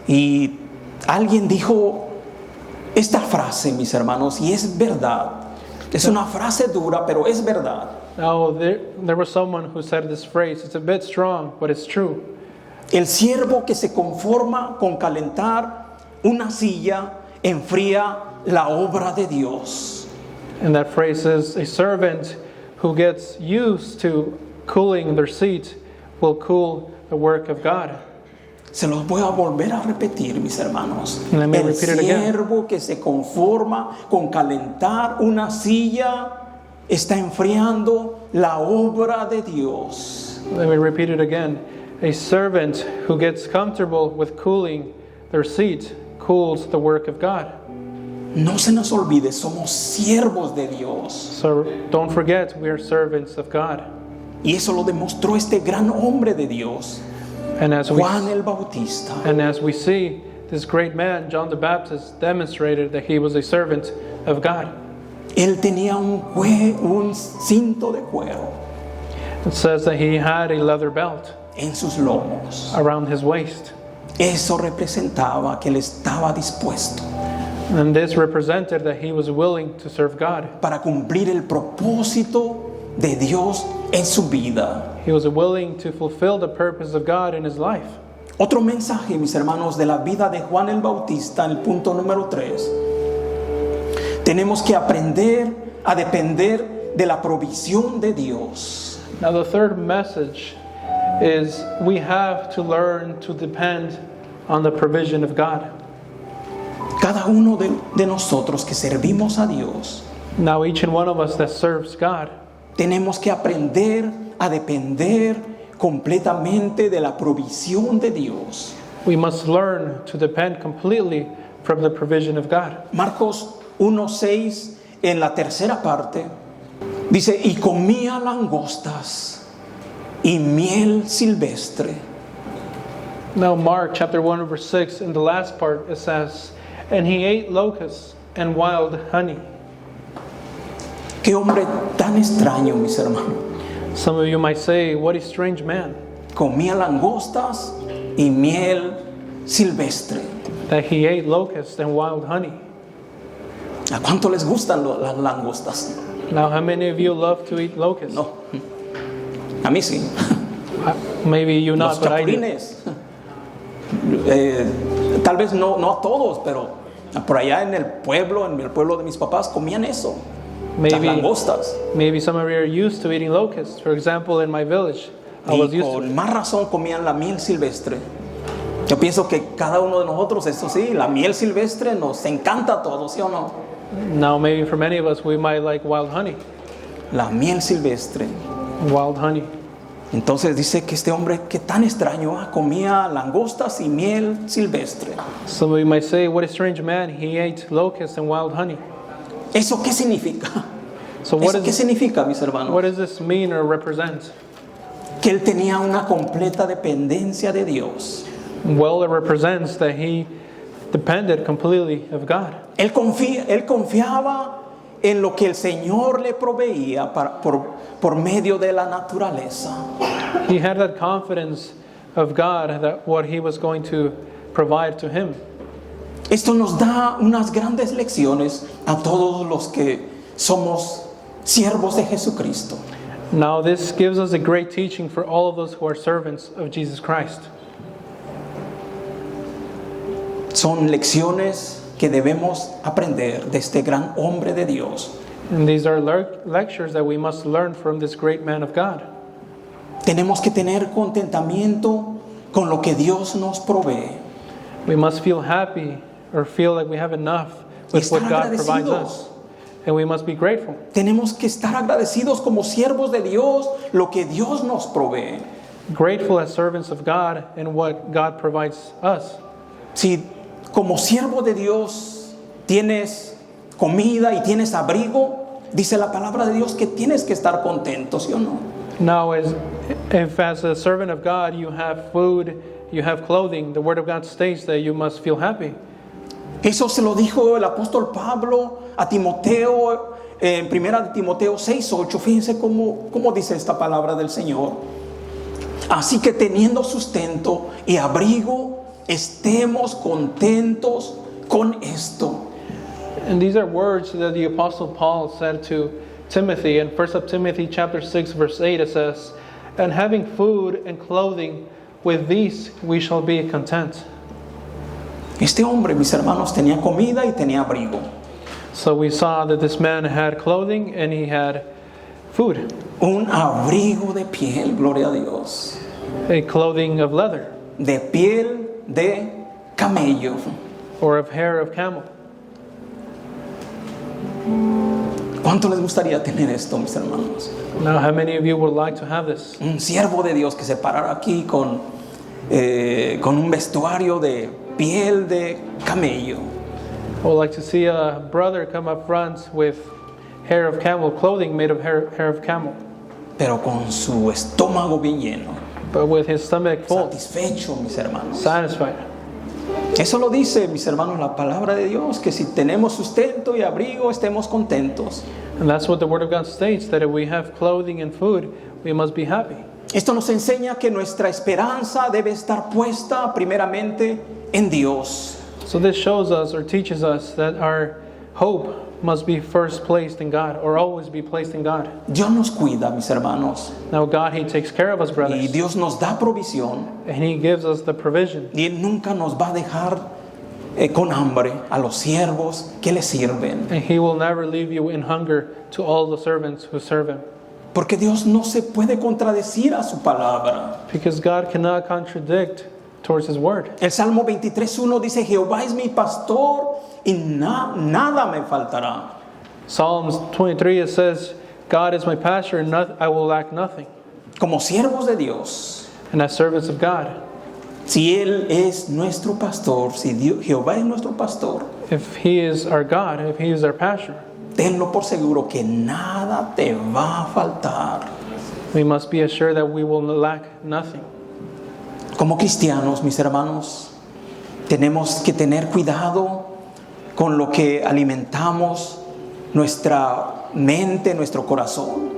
Y alguien dijo esta frase, mis hermanos, y es verdad. Es una frase dura, pero es verdad. Now, there was someone who said this phrase. It's a bit strong, but it's true. El siervo que se conforma con calentar una silla enfría la obra de Dios. And that phrase is, a servant who gets used to cooling their seat will cool the work of God. Se los voy a volver a repetir, mis hermanos. Let me El repeat it again. siervo que se conforma con calentar una silla está enfriando la obra de Dios. Let me repeat it again. A servant who gets comfortable with cooling their seat cools the work of God. No se nos olvide, somos siervos de Dios. So don't forget, we are servants of God. Y eso lo demostró este gran hombre de Dios, And as Juan el Bautista. we see, this great man, John the Baptist, demonstrated that he was a servant of God. Él tenía un cinto de cuero It says that he had a leather belt en sus lomos. around his waist. Eso representaba que él estaba dispuesto And this represented that he was willing to serve God. para cumplir el propósito de Dios en su vida. He was willing to fulfill the purpose of God in his life. Otro mensaje, mis hermanos, de la vida de Juan el Bautista, en el punto número 3. Tenemos que aprender a depender de la provisión de Dios. Now the third message is we have to learn to depend on the provision of God. Cada uno de nosotros que servimos a Dios, Now each and one of us that serves God, tenemos que aprender a depender completamente de la provisión de Dios. we must learn to depend completely from the provision of God. Marcos 1:6, en la tercera parte, dice, y comía langostas y miel silvestre. Now Mark chapter 1 verse 6, in the last part it says, and he ate locusts and wild honey. Qué hombre tan extraño, mis hermanos. Some of you might say, what a strange man, Comía langostas y miel silvestre. that he ate locusts and wild honey. ¿A cuánto les gustan las langostas? Now how many of you love to eat locusts? No. A mí sí. Maybe you Los not, but I do. chapulines. Tal vez no a todos, pero por allá en el pueblo de mis papás comían eso. Las Maybe, langostas. maybe some of you are used to eating locusts. For example, in my village, I was Y used to con it. más razón comían la miel silvestre. Yo pienso que cada uno de nosotros, eso sí, la miel silvestre nos encanta a todos, ¿sí o no? Now maybe for many of us, we might like wild honey. La miel silvestre. Wild honey. Entonces dice que este hombre, que tan extraño, comía langostas y miel silvestre. Some of you might say, what a strange man, he ate locusts and wild honey. ¿Eso qué significa? So what ¿Eso qué does significa, mis hermanos? what does this mean or represent? Que él tenía una completa dependencia de Dios. Well, it represents that he depended completely of God. Él confiaba en lo que el Señor le proveía por medio de la naturaleza. He had that confidence of God that what he was going to provide to him. Esto nos da unas grandes lecciones a todos los que somos siervos de Jesucristo. Now this gives us a great teaching for all of those who are servants of Jesus Christ. Son lecciones que debemos aprender de este gran hombre de Dios. And these are lectures that we must learn from this great man of God. Tenemos que tener contentamiento con lo que Dios nos provee. We must feel happy or feel like we have enough with what God provides us. And we must be grateful. Tenemos que estar agradecidos como siervos de Dios, lo que Dios nos provee. Grateful as servants of God and what God provides us. Si como siervo de Dios tienes comida y tienes abrigo, dice la palabra de Dios que tienes que estar contento, ¿sí o no? Now, if as a servant of God you have food, you have clothing, the Word of God states that you must feel happy. Eso se lo dijo el apóstol Pablo a Timoteo en 1 Timoteo 6:8. Fíjense cómo dice esta palabra del Señor. Así que teniendo sustento y abrigo, estemos contentos con esto. And these are words that the Apostle Paul said to Timothy in 1 Timothy chapter 6 verse 8. It says, and having food and clothing, with these we shall be content. Este hombre, mis hermanos, tenía comida y tenía abrigo. So we saw that this man had clothing and he had food. Un abrigo de piel, gloria a Dios. A clothing of leather. De piel de camello. Or of hair of camel. ¿Cuánto les gustaría tener esto, mis hermanos? Now, how many of you would like to have this? Un siervo de Dios que se parara aquí con un vestuario de piel de camello. I would like to see a brother come up front with hair of camel, clothing made of hair of camel, Pero con su estómago bien lleno. but with his stomach full, Satisfecho, mis hermanos. satisfied. Eso lo dice, mis hermanos, la palabra de Dios, que si tenemos sustento y abrigo, estemos contentos. And that's what the Word of God states, that if we have clothing and food, we must be happy. Esto nos enseña que nuestra esperanza debe estar puesta primeramente en Dios. So this shows us or teaches us that our hope must be first placed in God, or always be placed in God. Dios nos cuida, mis hermanos, Now God, He takes care of us, y brothers, Dios nos da provisión, and He gives us the provision. y Él nunca nos va a dejar con hambre a los siervos que le sirven. And He will never leave you in hunger to all the servants who serve Him. Porque Dios no se puede contradecir a su palabra. Because God cannot contradict towards His Word. El Salmo 23:1 dice, Jehová es mi pastor y nada me faltará. Psalms 23, it says, God is my pastor and I will lack nothing. Como siervos de Dios, And as servants of God, si Él es nuestro pastor, si Jehová es nuestro pastor, if He is our God, if He is our pastor, tenlo por seguro que nada te va a faltar. we must be assured that we will lack nothing. Como cristianos, mis hermanos, tenemos que tener cuidado con lo que alimentamos nuestra mente, nuestro corazón.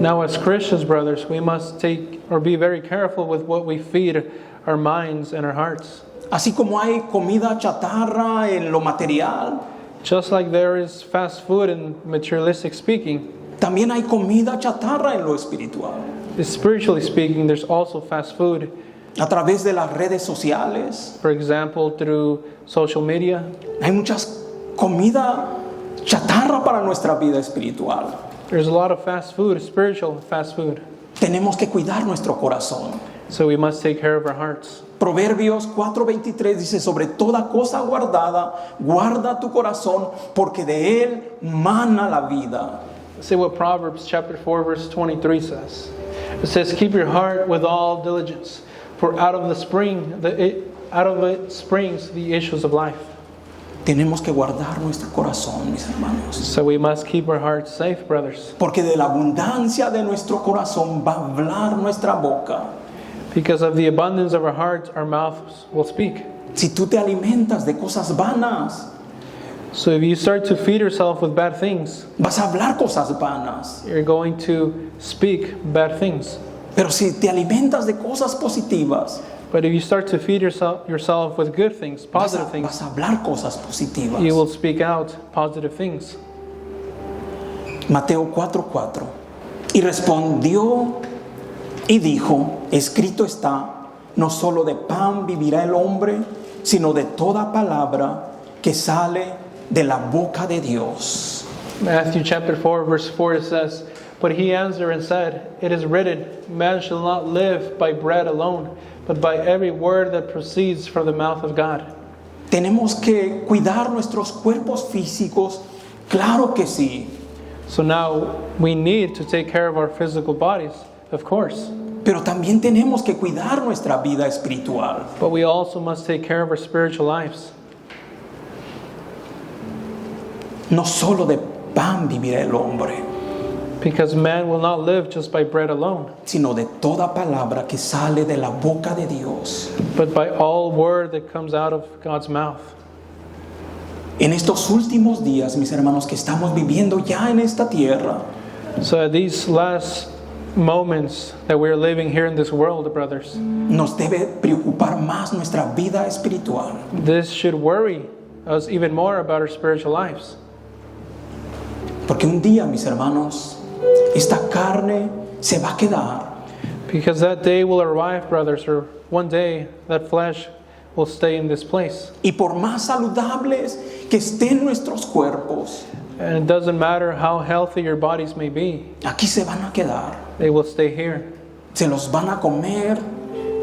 Now, as Christians, brothers, we must take or be very careful with what we feed our minds and our hearts. Así como hay comida chatarra en lo material, Just like there is fast food in materialistic speaking, también hay comida chatarra en lo espiritual. spiritually speaking, there's also fast food. A través de las redes sociales For example, through social media, hay muchas comida chatarra para nuestra vida espiritual. there's a lot of fast food, spiritual fast food. Tenemos que cuidar nuestro corazón. So we must take care of our hearts. Proverbios 4:23 dice, sobre toda cosa guardada, guarda tu corazón, porque de él mana la vida. See what Proverbs chapter 4 verse 23 says. It says, keep your heart with all diligence, for out of it springs the issues of life. Tenemos que guardar nuestro corazón, mis hermanos, So we must keep our hearts safe, brothers, porque de la abundancia de nuestro corazón va a hablar nuestra boca. because of the abundance of our hearts, our mouths will speak. Si tú te alimentas de cosas vanas, So if you start to feed yourself with bad things, vas a hablar cosas vanas. you're going to speak bad things. Pero si te alimentas de cosas positivas, But if you start to feed yourself with good things, positive things, vas a hablar cosas positivas. you will speak out positive things. Mateo 4:4. Y respondió y dijo, escrito está, no solo de pan vivirá el hombre, sino de toda palabra que sale de la boca de Dios. Matthew chapter 4, verse 4, it says, "But he answered and said, It is written, man shall not live by bread alone, but by every word that proceeds from the mouth of God." Tenemos que cuidar nuestros cuerpos físicos, claro que sí, So now we need to take care of our physical bodies, of course. pero también tenemos que cuidar nuestra vida espiritual. But we also must take care of our spiritual lives. No solo de pan vivirá el hombre, Because man will not live just by bread alone, sino de toda palabra que sale de la boca de Dios. but by all word that comes out of God's mouth. En estos últimos días, mis hermanos, que estamos viviendo ya en esta tierra, So at these last moments that we're living here in this world, brothers, nos debe preocupar más nuestra vida espiritual. this should worry us even more about our spiritual lives. Porque un día, mis hermanos, esta carne se va a quedar. Because that day will arrive, brothers, or one day that flesh will stay in this place. Y por más saludables que estén nuestros cuerpos, And it doesn't matter how healthy your bodies may be, aquí se van a quedar. they will stay here. Se los van a comer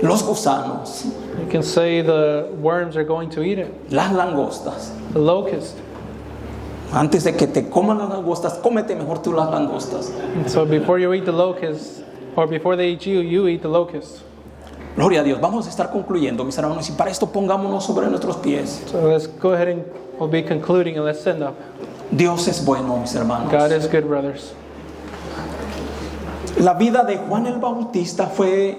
los gusanos, You can say the worms are going to eat it, las langostas. the locust. Antes de que te coman las langostas, cómete mejor tú las langostas. And so before you eat the locust, or before they eat you, you eat the locust. Gloria a Dios. Vamos a estar concluyendo, mis hermanos, y para esto pongámonos sobre nuestros pies. So let's go ahead and we'll be concluding, and let's stand up. Dios es bueno, mis hermanos. God is good, brothers. La vida de Juan el Bautista fue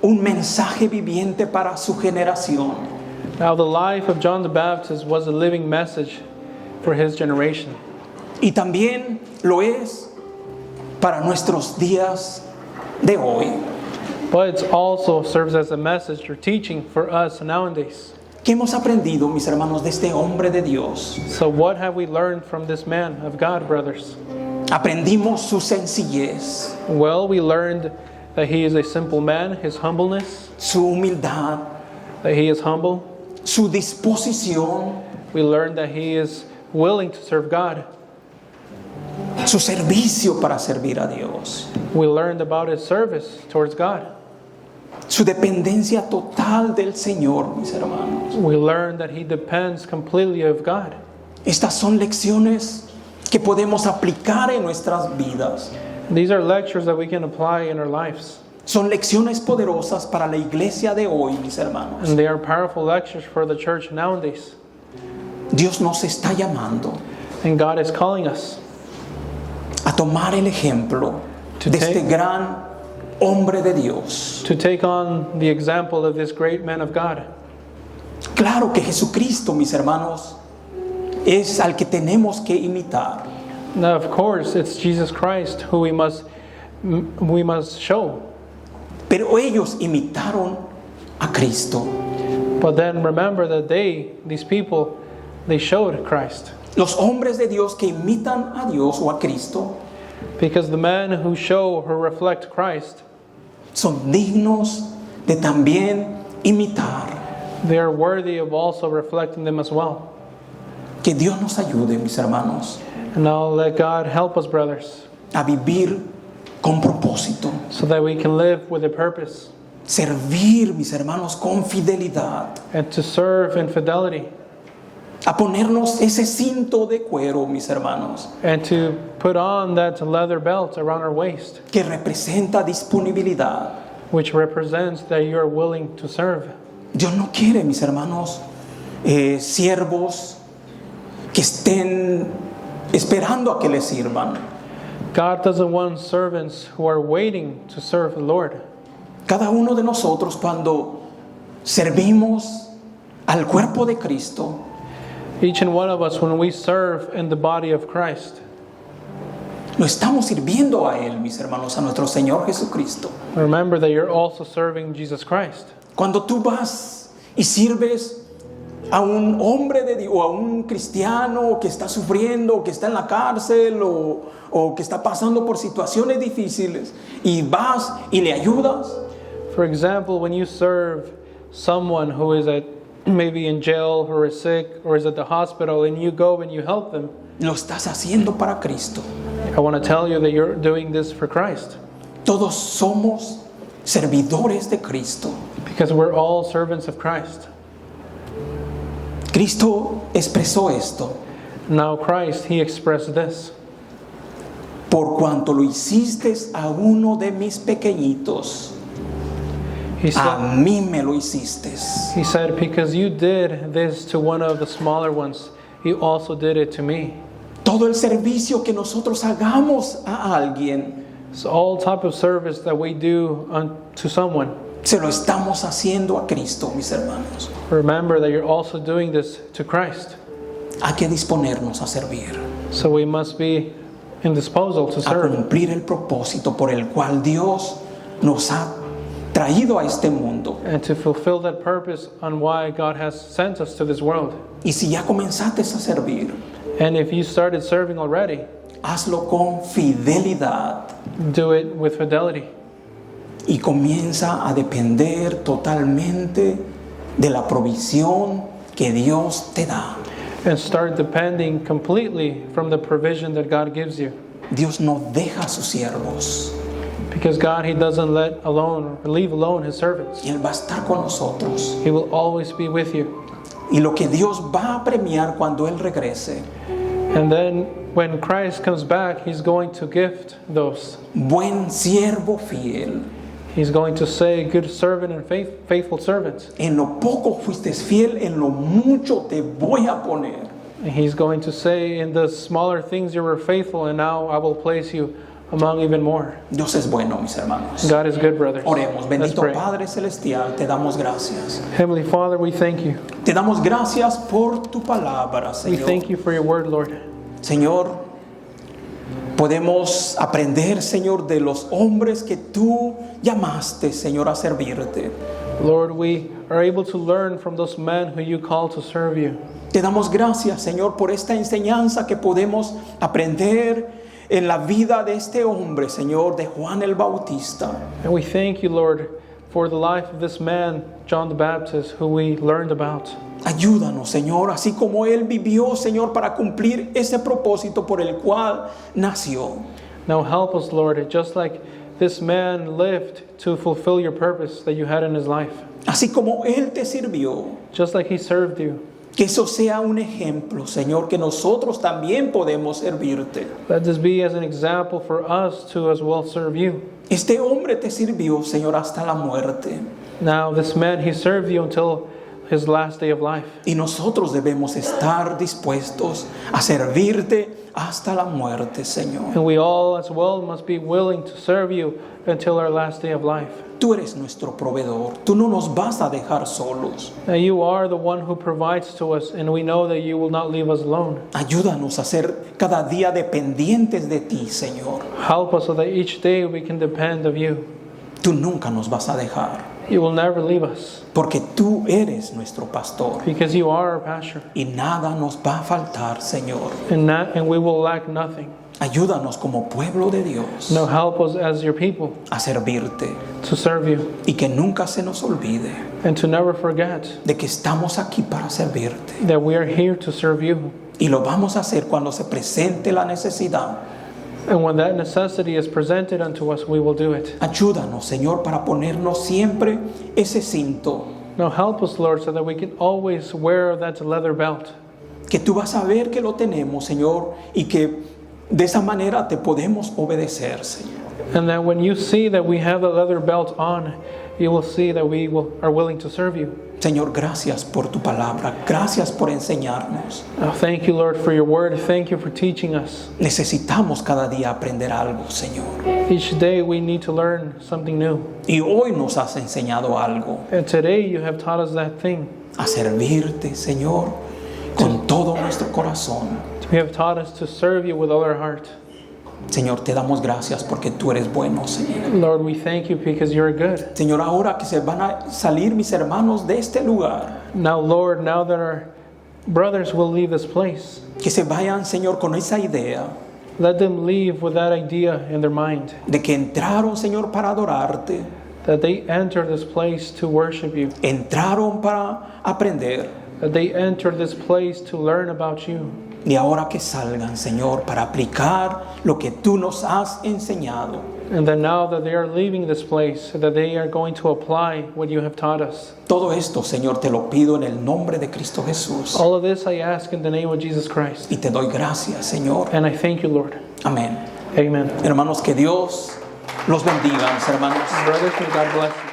un mensaje viviente para su generación. Now the life of John the Baptist was a living message for his generation. Y también lo es para nuestros días de hoy. But it also serves as a message or teaching for us nowadays. ¿Qué hemos aprendido, mis hermanos, de este hombre de Dios? So what have we learned from this man of God, brothers? Aprendimos su sencillez, Well, we learned that he is a simple man, his humbleness, su humildad, that he is humble. su disposición, We learned that he is willing to serve God. su servicio para servir a Dios, We learned about his service towards God. su dependencia total del Señor, mis hermanos. We learned that he depends completely of God. Estas son lecciones que podemos aplicar en nuestras vidas. These are lectures that we can apply in our lives. Son lecciones poderosas para la iglesia de hoy, mis hermanos. And they are powerful lectures for the church nowadays. Dios nos está llamando And God is calling us a tomar el ejemplo de este gran hombre de Dios. to take on the example of this great man of God. Claro que Jesucristo, mis hermanos, es al que tenemos que imitar. Now, of course, it's Jesus Christ who we must show. Pero ellos imitaron a Cristo. But then remember that these people, they showed Christ. Los hombres de Dios que imitan a Dios o a Cristo Because the men who show or reflect Christ, son dignos de también imitar. they are worthy of also reflecting them as well. Que Dios nos ayude, mis hermanos, And now let God help us, brothers, a vivir con propósito. so that we can live with a purpose Servir, mis hermanos, con fidelidad. and to serve in fidelity A ponernos ese cinto de cuero, mis hermanos, and to put on that leather belt around our waist, que representa disponibilidad. which represents that you are willing to serve. Dios no quiere, mis hermanos, siervos que estén esperando a que le sirvan. God doesn't want servants who are waiting to serve the Lord. Cada uno de nosotros, cuando servimos al cuerpo de Cristo, Each and one of us, when we serve in the body of Christ, lo estamos sirviendo a Él, mis hermanos, a nuestro Señor Jesucristo. remember that you're also serving Jesus Christ. Cuando tú vas y sirves a un hombre de Dios, o a un cristiano que está sufriendo, o que está en la cárcel, o que está pasando por situaciones difíciles, y vas y le ayudas, For example, when you serve someone who is maybe in jail or is sick or is at the hospital, and you go and you help them, lo estás haciendo para Cristo. I want to tell you that you're doing this for Christ. Todos somos servidores de Cristo. Because we're all servants of Christ. Cristo expresó esto. Now Christ, He expressed this. Por cuanto lo hiciste a uno de mis pequeñitos, He a said, mí me lo hiciste. He said, because you did this to one of the smaller ones, you also did it to me. Todo el servicio que nosotros hagamos a alguien, So all type of service that we do to someone, se lo estamos haciendo a Cristo, mis hermanos. remember that you're also doing this to Christ. Hay que disponernos a servir, So we must be in disposal to a serve cumplir el propósito por el cual Dios nos ha traído a este mundo. and to fulfill that purpose on why God has sent us to this world. Y si ya comenzaste a servir, And if you started serving already, hazlo con fidelidad do it with fidelity. y comienza a depender totalmente de la provisión que Dios te da. And start depending completely from the provision that God gives you. Dios no deja a sus siervos Because God, He doesn't let alone or leave alone His servants. y Él va a estar con nosotros. He will always be with you. Y lo que Dios va a premiar cuando Él regrese, And then when Christ comes back, He's going to gift those. buen siervo fiel, He's going to say, good servant and faithful servant. en lo poco fuiste fiel, en lo mucho te voy a poner. And He's going to say, in the smaller things you were faithful, and now I will place you among even more. Dios es bueno, mis hermanos. God is good, brothers. Oremos, Let's bendito pray. Padre Celestial, te damos gracias. Heavenly Father, we thank you. Te damos gracias por tu palabra, We Señor. thank you for your word, Lord. Señor, podemos aprender, Señor, de los hombres que tú llamaste, Señor, a servirte. Lord, we are able to learn from those men who you call to serve you. Te damos gracias, Señor, por esta enseñanza que podemos aprender en la vida de este hombre, Señor, de Juan el Bautista. And we thank you, Lord, for the life of this man, John the Baptist, who we learned about. Ayúdanos, Señor, así como Él vivió, Señor, para cumplir ese propósito por el cual nació. Now help us, Lord, just like this man lived to fulfill your purpose that you had in his life. Así como Él te sirvió, Just like he served you. que eso sea un ejemplo, Señor, que nosotros también podemos servirte. Let this be as an example for us to as well serve you. Este hombre te sirvió, Señor, hasta la muerte. Now this man, he served you until his last day of life. Y nosotros debemos estar dispuestos a servirte hasta la muerte, Señor. And we all as well must be willing to serve you until our last day of life. Tú eres nuestro proveedor. Tú no nos vas a dejar solos. Now you are the one who provides to us, and we know that you will not leave us alone. Ayúdanos a ser cada día dependientes de ti, Señor. Help us so that each day we can depend of you. Tú nunca nos vas a dejar, You will never leave us porque tú eres nuestro pastor. because you are our pastor, Y nada nos va a faltar, Señor. and we will lack nothing. Ayúdanos como pueblo de Dios Now help us as your people a servirte to serve you y que nunca se nos olvide and to never forget de que estamos aquí para servirte. that we are here to serve you. Y lo vamos a hacer cuando se presente la necesidad. And when that necessity is presented unto us, we will do it. Ayúdanos, Señor, para ponernos siempre ese cinto Now help us, Lord, so that we can always wear that leather belt. que tú vas a ver que lo tenemos, Señor, y que de esa manera te podemos obedecer, Señor. And that when you see that we have the leather belt on, you will see that are willing to serve you. Señor, gracias por tu palabra, gracias por enseñarnos. Now, thank you, Lord, for your word. Thank you for teaching us. Necesitamos cada día aprender algo, Señor. Each day we need to learn something new. Y hoy nos has enseñado algo, And today you have taught us that thing. a servirte, Señor, con todo nuestro corazón. You have taught us to serve you with all our heart. Señor, te damos gracias porque tú eres bueno, Señor. Lord, we thank you because you're good. Señor, ahora que se van a salir mis hermanos de este lugar, Now, Lord, now that our brothers will leave this place, que se vayan, Señor, con esa idea let them leave with that idea in their mind de que entraron, Señor, para adorarte, that they enter this place to worship you, entraron para aprender. that they enter this place to learn about you. Y ahora que salgan, Señor, para aplicar lo que tú nos has enseñado. And then now that they are leaving this place, that they are going to apply what you have taught us. Todo esto, Señor, te lo pido en el nombre de Cristo Jesús. All of this I ask in the name of Jesus Christ. Y te doy gracias, Señor. And I thank you, Lord. Amén. Amen. Hermanos, que Dios los bendiga, mis hermanos. Brothers, may God bless you.